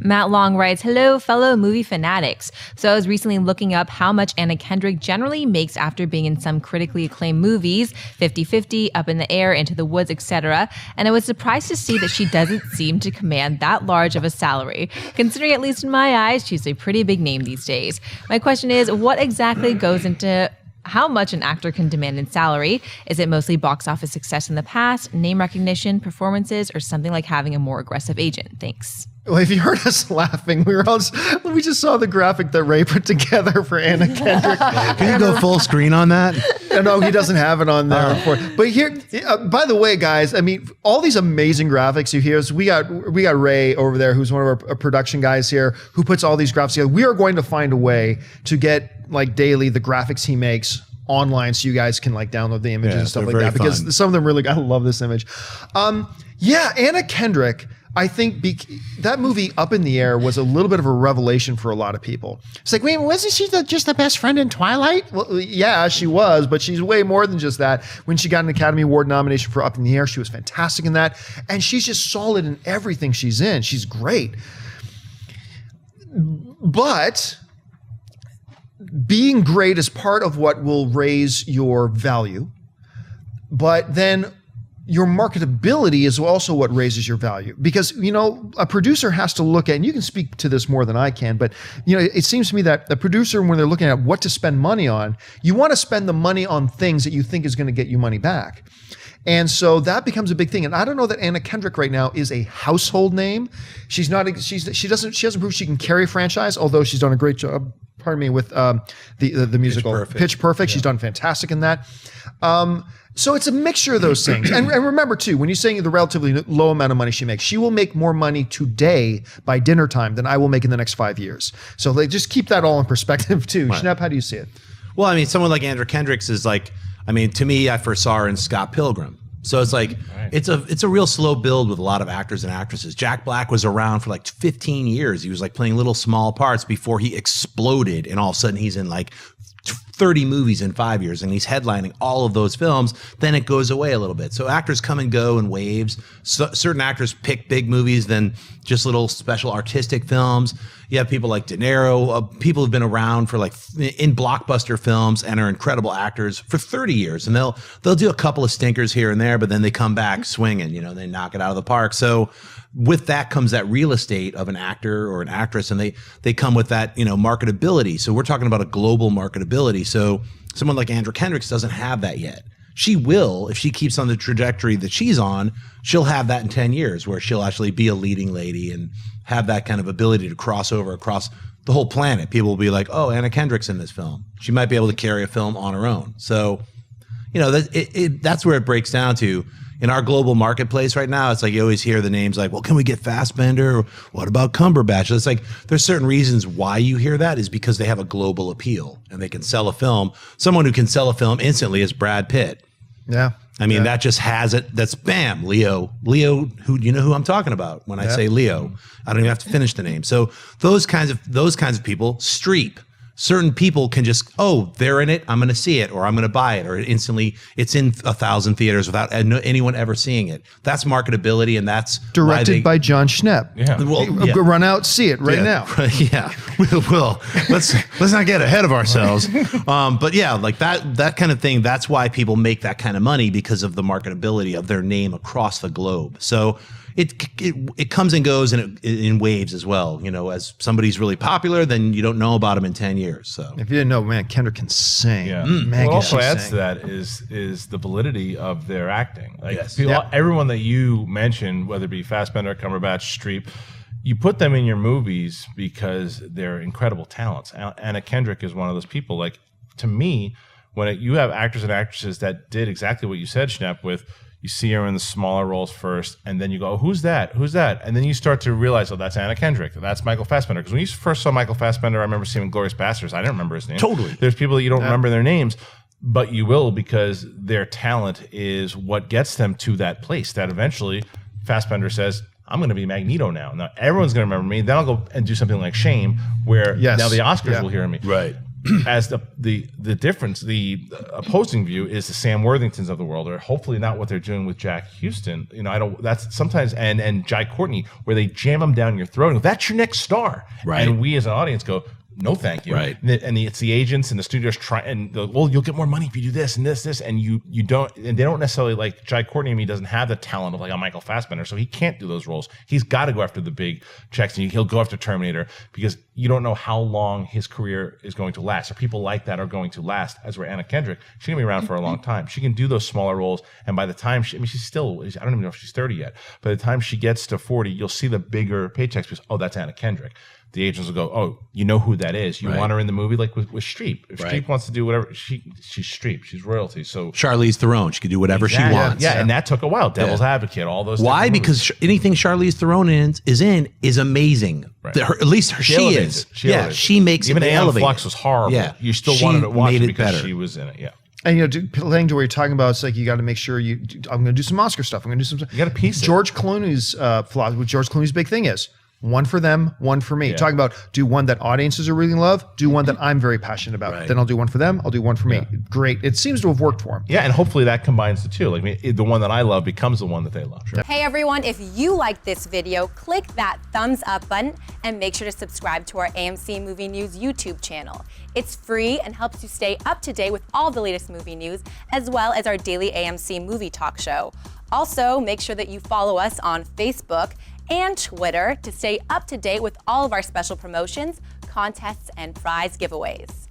Matt Long writes, hello, fellow movie fanatics. So I was recently looking up how much Anna Kendrick generally makes after being in some critically acclaimed movies, 50-50, Up in the Air, Into the Woods, etc. And I was surprised to see that she doesn't seem to command that large of a salary. Considering, at least in my eyes, she's a pretty big name these days. My question is, what exactly goes into how much an actor can demand in salary? Is it mostly box office success in the past, name recognition, performances, or something like having a more aggressive agent? Thanks. Well, if you heard us laughing, we just saw the graphic that Ray put together for Anna Kendrick. Can you go full screen on that? No, he doesn't have it on there. But here, by the way, guys, I mean, all these amazing graphics you hear. So we got Ray over there, who's one of our production guys here, who puts all these graphics together. We are going to find a way to get like daily the graphics he makes online, so you guys can like download the images and stuff like that. Because some of them really, I love this image. Yeah, Anna Kendrick. I think that movie Up in the Air was a little bit of a revelation for a lot of people. It's like, wait, wasn't she just the best friend in Twilight? Well, yeah, she was, but she's way more than just that. When she got an Academy Award nomination for Up in the Air, she was fantastic in that. And she's just solid in everything she's in. She's great. But being great is part of what will raise your value. But then your marketability is also what raises your value, because, you know, a producer has to look at, and you can speak to this more than I can, but, you know, it seems to me that the producer, when they're looking at what to spend money on, you want to spend the money on things that you think is going to get you money back. And so that becomes a big thing. And I don't know that Anna Kendrick right now is a household name. She hasn't proved she can carry a franchise, although she's done a great job, with the musical Pitch Perfect. Yeah. She's done fantastic in that. So it's a mixture of those things. And remember too, when you're saying the relatively low amount of money she makes, she will make more money today by dinner time than I will make in the next 5 years. So like, just keep that all in perspective too. Right. Schnepp, how do you see it? Well, I mean, someone like Anna Kendrick is like, I mean, to me, I first saw her in Scott Pilgrim. So it's like, it's a real slow build with a lot of actors and actresses. Jack Black was around for like 15 years. He was like playing little small parts before he exploded, and all of a sudden he's in like 30 movies in 5 years, and he's headlining all of those films. Then it goes away a little bit. So actors come and go in waves. So certain actors pick big movies, then just little special artistic films. You have people like De Niro, people who've been around for like in blockbuster films and are incredible actors for 30 years. And they'll do a couple of stinkers here and there, but then they come back swinging, you know, they knock it out of the park. So with that comes that real estate of an actor or an actress, and they come with that, you know, marketability. So we're talking about a global marketability. So someone like Anna Kendrick doesn't have that yet. She will, if she keeps on the trajectory that she's on, she'll have that in 10 years, where she'll actually be a leading lady and have that kind of ability to cross over across the whole planet. People will be like, oh, Anna Kendrick's in this film. She might be able to carry a film on her own. So, you know, that's where it breaks down to. In our global marketplace right now, it's like you always hear the names like, well, can we get Fassbender? Or what about Cumberbatch? It's like there's certain reasons why you hear that is because they have a global appeal and they can sell a film. Someone who can sell a film instantly is Brad Pitt. Yeah. I mean, that just has it. That's bam, Leo, who, you know who I'm talking about when I say Leo. I don't even have to finish the name. So those kinds of people, Streep. Certain people can just, oh, they're in it, I'm going to see it, or I'm going to buy it, or instantly it's in 1,000 theaters without anyone ever seeing it. That's marketability, and that's directed by John Schnepp. Yeah, well, run out, see it right now. Yeah, we'll let's not get ahead of ourselves. But yeah, like that kind of thing. That's why people make that kind of money, because of the marketability of their name across the globe. So it comes and goes in waves as well. You know, as somebody's really popular, then you don't know about them in 10 years. So if you didn't know, man, Kendrick can sing. Yeah. What also adds to that is the validity of their acting. Like everyone that you mentioned, whether it be Fassbender, Cumberbatch, Streep, you put them in your movies because they're incredible talents. Anna Kendrick is one of those people. Like, to me, when you have actors and actresses that did exactly what you said, Schnepp, with you see her in the smaller roles first, and then you go, oh, who's that? Who's that? And then you start to realize, oh, that's Anna Kendrick. That's Michael Fassbender. Because when you first saw Michael Fassbender, I remember seeing Glorious Bastards. I didn't remember his name. Totally. There's people that you don't remember their names, but you will, because their talent is what gets them to that place that eventually Fassbender says, I'm going to be Magneto now. Now everyone's going to remember me. Then I'll go and do something like Shame, where now the Oscars will hear me. Right. as the difference, the opposing view is the Sam Worthingtons of the world, or hopefully not what they're doing with Jack Houston. That's sometimes, and Jai Courtney, where they jam them down your throat and go, that's your next star. Right. And we as an audience go, no, thank you. Right. And it's the agents and the studios well, you'll get more money if you do this and this, and you don't, and they don't necessarily, like Jai Courtney and me doesn't have the talent of like a Michael Fassbender, so he can't do those roles. He's got to go after the big checks, and he'll go after Terminator, because you don't know how long his career is going to last, or people like that are going to last. As where Anna Kendrick, she's gonna be around for a long time. She can do those smaller roles, and by the time she's still, I don't even know if she's 30 yet. By the time she gets to 40, you'll see the bigger paychecks because, oh, that's Anna Kendrick. The agents will go, oh, you know who that is. You want her in the movie, like with Streep. If Streep wants to do whatever, she's Streep. She's royalty. So Charlize Theron, she can do whatever she wants. Yeah, and that took a while. Devil's Advocate, all those. Why? Because anything Charlize Theron is in is amazing. Right. At least she is. She makes even it Aeon elevate. Flux was horrible. Yeah. You still wanted to watch it because better. she was in it. Yeah. And playing to what you're talking about, it's like you got to make sure I'm going to do some Oscar stuff. I'm going to do some. You got to piece it. George Clooney's philosophy. What George Clooney's big thing is. One for them, one for me. Yeah. Talking about do one that audiences are really love, do one that I'm very passionate about. Right. Then I'll do one for them, I'll do one for me. Great. It seems to have worked for him. Yeah, and hopefully that combines the two. Like the one that I love becomes the one that they love. Hey everyone, if you like this video, click that thumbs up button and make sure to subscribe to our AMC Movie News YouTube channel. It's free and helps you stay up to date with all the latest movie news, as well as our daily AMC movie talk show. Also, make sure that you follow us on Facebook and Twitter to stay up to date with all of our special promotions, contests, and prize giveaways.